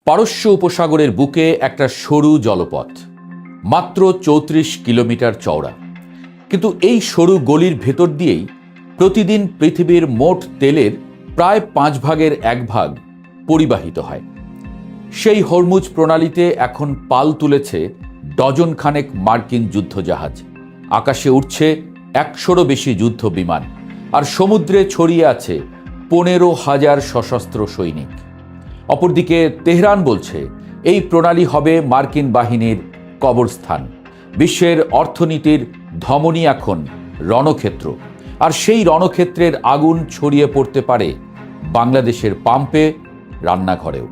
পারস্য উপসাগরের বুকে একটা সরু জলপথ, মাত্র ৩৪ কিলোমিটার চওড়া। কিন্তু এই সরু গলির ভেতর দিয়েই প্রতিদিন পৃথিবীর মোট তেলের প্রায় ৫ ভাগের ১ ভাগ পরিবাহিত হয়। সেই হরমুজ প্রণালীতে এখন পাল তুলেছে ডজন খানেক মার্কিন যুদ্ধজাহাজ, আকাশে উঠছে ১০০রও বেশি যুদ্ধ বিমান, আর সমুদ্রে ছড়িয়ে আছে ১৫,০০০ সশস্ত্র সৈনিক। অপরদিকে তেহরান বলছে এই প্রণালী হবে মার্কিন বাহিনীর কবরস্থান। বিশ্বের অর্থনীতির ধমনী এখন রণক্ষেত্র, আর সেই রণক্ষেত্রের আগুন ছড়িয়ে পড়তে পারে বাংলাদেশের পাম্পে, রান্নাঘরেও।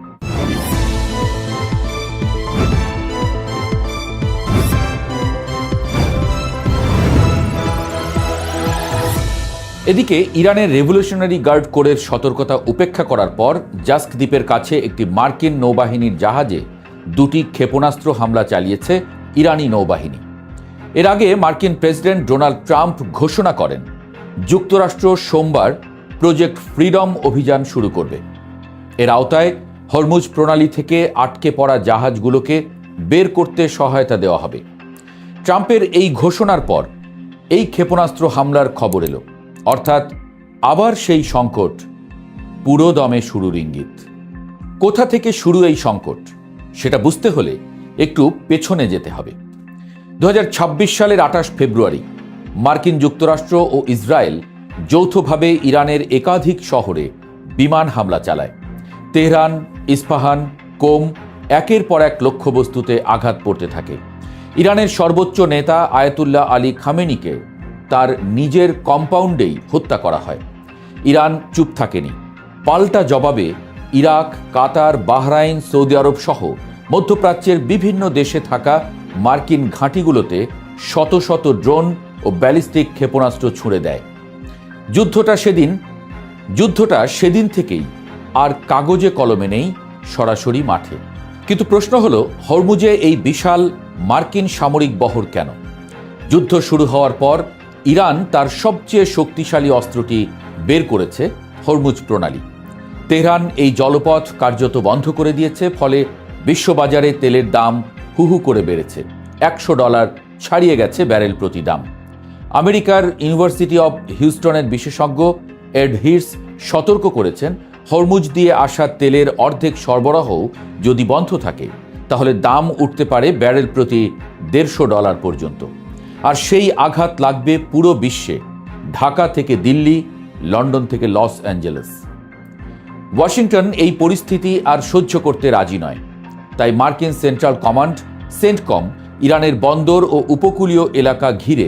এদিকে ইরানের রেভলিউশনারি গার্ড কোরের সতর্কতা উপেক্ষা করার পর জাস্ক দ্বীপের কাছে একটি মার্কিন নৌবাহিনীর জাহাজে ২টি ক্ষেপণাস্ত্র হামলা চালিয়েছে ইরানি নৌবাহিনী। এর আগে মার্কিন প্রেসিডেন্ট ডোনাল্ড ট্রাম্প ঘোষণা করেন যুক্তরাষ্ট্র সোমবার প্রজেক্ট ফ্রিডম অভিযান শুরু করবে। এর আওতায় হরমুজ প্রণালী থেকে আটকে পড়া জাহাজগুলোকে বের করতে সহায়তা দেওয়া হবে। ট্রাম্পের এই ঘোষণার পর এই ক্ষেপণাস্ত্র হামলার খবর এলো, অর্থাৎ আবার সেই সংকট পুরো দমে শুরুর ইঙ্গিত। কোথা থেকে শুরু এই সংকট সেটা বুঝতে হলে একটু পেছনে যেতে হবে। ২০২৬ সালের ২৮ ফেব্রুয়ারি মার্কিন যুক্তরাষ্ট্র ও ইসরায়েল যৌথভাবে ইরানের একাধিক শহরে বিমান হামলা চালায়। তেহরান, ইস্পাহান, কোম একের পর এক লক্ষ্যবস্তুতে আঘাত পড়তে থাকে। ইরানের সর্বোচ্চ নেতা আয়াতুল্লাহ আলী খামেনিকে তার নিজের কম্পাউন্ডেই হত্যা করা হয়। ইরান চুপ থাকেনি। পাল্টা জবাবে ইরাক, কাতার, বাহরাইন, সৌদি আরব সহ মধ্যপ্রাচ্যের বিভিন্ন দেশে থাকা মার্কিন ঘাঁটিগুলোতে শত শত ড্রোন ও ব্যালিস্টিক ক্ষেপণাস্ত্র ছুঁড়ে দেয়। যুদ্ধটা সেদিন থেকেই আর কাগজে কলমে নেই, সরাসরি মাঠে। কিন্তু প্রশ্ন হলো, হরমুজে এই বিশাল মার্কিন সামরিক বহর কেন? যুদ্ধ শুরু হওয়ার পর ইরান তার সবচেয়ে শক্তিশালী অস্ত্রটি বের করেছে, হরমুজ প্রণালী। তেহরান এই জলপথ কার্যত বন্ধ করে দিয়েছে, ফলে বিশ্ববাজারে তেলের দাম হুহু করে বেড়েছে। $১০০ ছাড়িয়ে গেছে ব্যারেল প্রতি দাম। আমেরিকার ইউনিভার্সিটি অব হিউস্টনের বিশেষজ্ঞ এড হির্স সতর্ক করেছেন, হরমুজ দিয়ে আসা তেলের অর্ধেক সরবরাহ যদি বন্ধ থাকে তাহলে দাম উঠতে পারে ব্যারেল প্রতি $১৫০ পর্যন্ত। আর সেই আঘাত লাগবে পুরো বিশ্বে, ঢাকা থেকে দিল্লি, লন্ডন থেকে লস অ্যাঞ্জেলেস। ওয়াশিংটন এই পরিস্থিতি আর সহ্য করতে রাজি নয়। তাই মার্কিন সেন্ট্রাল কমান্ড সেন্টকম ইরানের বন্দর ও উপকূলীয় এলাকা ঘিরে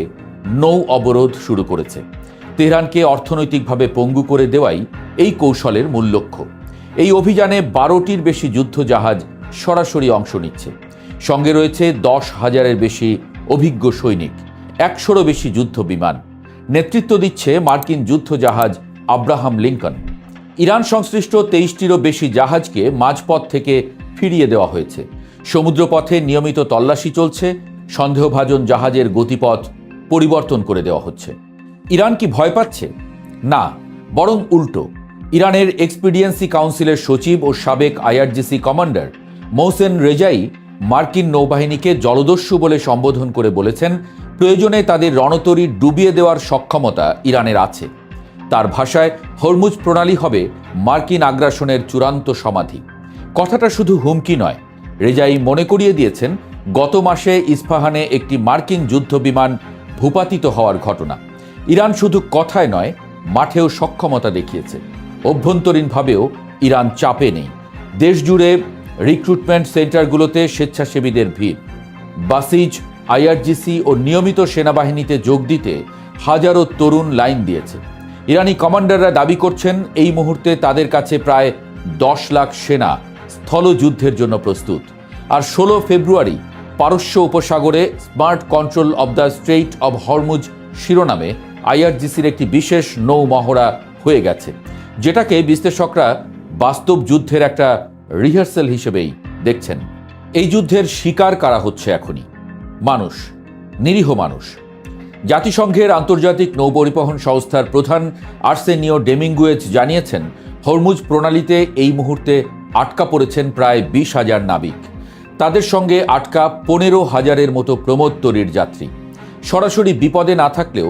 নৌ অবরোধ শুরু করেছে। তেহরানকে অর্থনৈতিকভাবে পঙ্গু করে দেওয়াই এই কৌশলের মূল লক্ষ্য। এই অভিযানে ১২টির বেশি যুদ্ধজাহাজ সরাসরি অংশ নিচ্ছে। সঙ্গে রয়েছে ১০,০০০-এর বেশি অভিজ্ঞ সৈনিক, ১০০রও বেশি যুদ্ধ বিমান। নেতৃত্ব দিচ্ছে মার্কিন যুদ্ধজাহাজ আব্রাহাম লিঙ্কন। ইরান সংশ্লিষ্ট ২৩টিরও বেশি জাহাজকে মাঝপথ থেকে ফিরিয়ে দেওয়া হয়েছে। সমুদ্রপথে নিয়মিত তল্লাশি চলছে, সন্দেহভাজন জাহাজের গতিপথ পরিবর্তন করে দেওয়া হচ্ছে। ইরান কি ভয় পাচ্ছে? না, বরং উল্টো। ইরানের এক্সপিডিয়েন্সি কাউন্সিলের সচিব ও সাবেক আইআরজিসি কমান্ডার মোহসেন রেজাই মার্কিন নৌবাহিনীকে জলদস্যু বলে সম্বোধন করে বলেছেন, প্রয়োজনে তাদের রণতরী ডুবিয়ে দেওয়ার সক্ষমতা ইরানের আছে। তার ভাষায়, হরমুজ প্রণালী হবে মার্কিন আগ্রাসনের চূড়ান্ত সমাধি। কথাটা শুধু হুমকি নয়, রেজাই মনে করিয়ে দিয়েছেন গত মাসে ইস্পাহানে একটি মার্কিন যুদ্ধ বিমান ভূপাতিত হওয়ার ঘটনা। ইরান শুধু কথায় নয়, মাঠেও সক্ষমতা দেখিয়েছে। অভ্যন্তরীণভাবেও ইরান চাপে নেই। দেশ জুড়ে রিক্রুটমেন্ট সেন্টারগুলোতে স্বেচ্ছাসেবীদের ভিড়। বাসিজ, আইআরজিসি ও নিয়মিত সেনাবাহিনীতে যোগ দিতে হাজারো তরুণ লাইন দিয়েছে। ইরানি কমান্ডাররা দাবি করছেন এই মুহূর্তে তাদের কাছে প্রায় ১০ লাখ সেনা স্থলযুদ্ধের জন্য প্রস্তুত। আর ১৬ ফেব্রুয়ারি পারস্য উপসাগরে smart control of the strait of Hormuz শিরোনামে আইআরজিসির একটি বিশেষ নৌ মহড়া হয়ে গেছে, যেটাকে বিশ্লেষকরা বাস্তব যুদ্ধের একটা রিহার্সাল হিসেবেই দেখছেন। এই যুদ্ধের শিকার কারা হচ্ছে এখনই? মানুষ, নিরীহ মানুষ। জাতিসংঘের আন্তর্জাতিক নৌ পরিবহন সংস্থার প্রধান আর্সেনিও ডেমিঙ্গুয়েজ জানিয়েছেন, হরমুজ প্রণালীতে এই মুহূর্তে আটকা পড়েছেন প্রায় 20,000 নাবিক। তাদের সঙ্গে আটকা 15,000-এর মতো প্রমোদতরীর যাত্রী। সরাসরি বিপদে না থাকলেও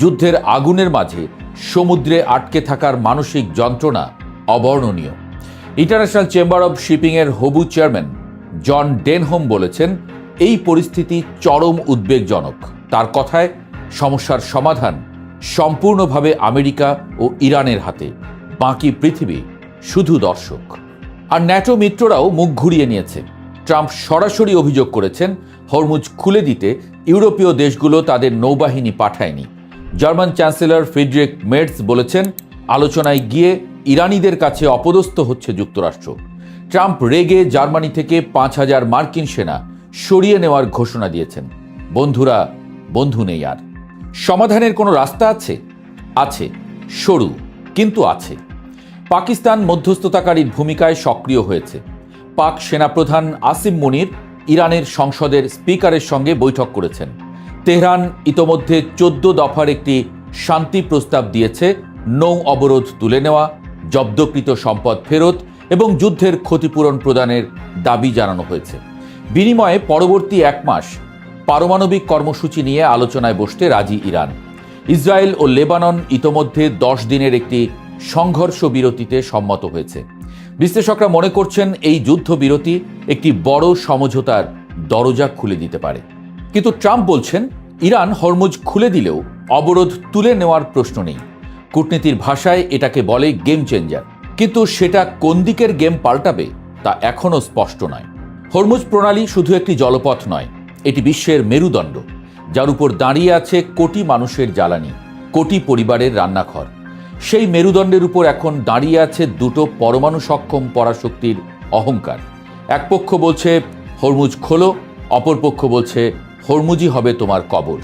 যুদ্ধের আগুনের মাঝে সমুদ্রে আটকে থাকার মানসিক যন্ত্রণা অবর্ণনীয়। ইন্টারন্যাশনাল চেম্বার অব শিপিংয়ের হবু চেয়ারম্যান জন ডেনহোম বলেছেন, এই পরিস্থিতি চরম উদ্বেগজনক। তার কথায়, সমস্যার সমাধান সম্পূর্ণভাবে আমেরিকা ও ইরানের হাতে, বাকি পৃথিবী শুধু দর্শক। আর ন্যাটো মিত্ররাও মুখ ঘুরিয়ে নিয়েছে। ট্রাম্প সরাসরি অভিযোগ করেছেন, হরমুজ খুলে দিতে ইউরোপীয় দেশগুলো তাদের নৌবাহিনী পাঠায়নি। জার্মান চ্যান্সেলর ফ্রিডরিখ মের্জ বলেছেন, আলোচনায় গিয়ে ইরানিদের কাছে অপদস্থ হচ্ছে যুক্তরাষ্ট্র। ট্রাম্প রেগে জার্মানি থেকে 5,000 মার্কিন সেনা সরিয়ে নেওয়ার ঘোষণা দিয়েছেন। বন্ধুরা, বন্ধু নেই আর। সমাধানের কোনো রাস্তা আছে? আছে, সরু কিন্তু আছে। পাকিস্তান মধ্যস্থতাকারীর ভূমিকায় সক্রিয় হয়েছে। পাক সেনাপ্রধান আসিম মুনির ইরানের সংসদের স্পিকারের সঙ্গে বৈঠক করেছেন। তেহরান ইতোমধ্যে 14 দফার একটি শান্তি প্রস্তাব দিয়েছে। নৌ অবরোধ তুলে নেওয়া, জব্দকৃত সম্পদ ফেরত এবং যুদ্ধের ক্ষতিপূরণ প্রদানের দাবি জানানো হয়েছে। বিনিময়ে পরবর্তী 1 মাস পারমাণবিক কর্মসূচি নিয়ে আলোচনায় বসতে রাজি ইরান। ইসরায়েল ও লেবানন ইতোমধ্যে 10 দিনের একটি সংঘর্ষ বিরতিতে সম্মত হয়েছে। বিশ্লেষকরা মনে করছেন, এই যুদ্ধবিরতি একটি বড় সমঝোতার দরজা খুলে দিতে পারে। কিন্তু ট্রাম্প বলছেন, ইরান হরমুজ খুলে দিলেও অবরোধ তুলে নেওয়ার প্রশ্ন নেই। কূটনীতির ভাষায় এটাকে বলে গেম চেঞ্জার। কিন্তু সেটা কোন দিকের গেম পাল্টাবে তা এখনও স্পষ্ট নয়। হরমুজ প্রণালী শুধু একটি জলপথ নয়, এটি বিশ্বের মেরুদণ্ড, যার উপর দাঁড়িয়ে আছে কোটি মানুষের জ্বালানি, কোটি পরিবারের রান্নাঘর। সেই মেরুদণ্ডের উপর এখন দাঁড়িয়ে আছে দুটো পরমাণু সক্ষম পরাশক্তির অহংকার। এক পক্ষ বলছে হরমুজ খোলো, অপর পক্ষ বলছে হরমুজই হবে তোমার কবর।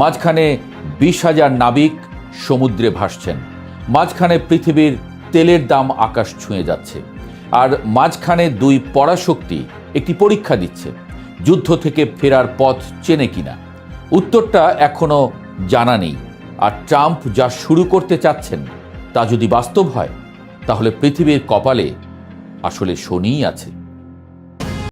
মাঝখানে 20,000 নাবিক সমুদ্রে ভাসছেন। মাঝখানে পৃথিবীর তেলের দাম আকাশ ছুঁয়ে যাচ্ছে। আর মাঝখানে দুই পরাশক্তি একটি পরীক্ষা দিচ্ছে, যুদ্ধ থেকে ফেরার পথ চেনে কিনা। উত্তরটা এখনো জানা নেই। আর ট্রাম্প যা শুরু করতে চাচ্ছেন তা যদি বাস্তব হয়, তাহলে পৃথিবীর কপালে আসলে শনিই আছে।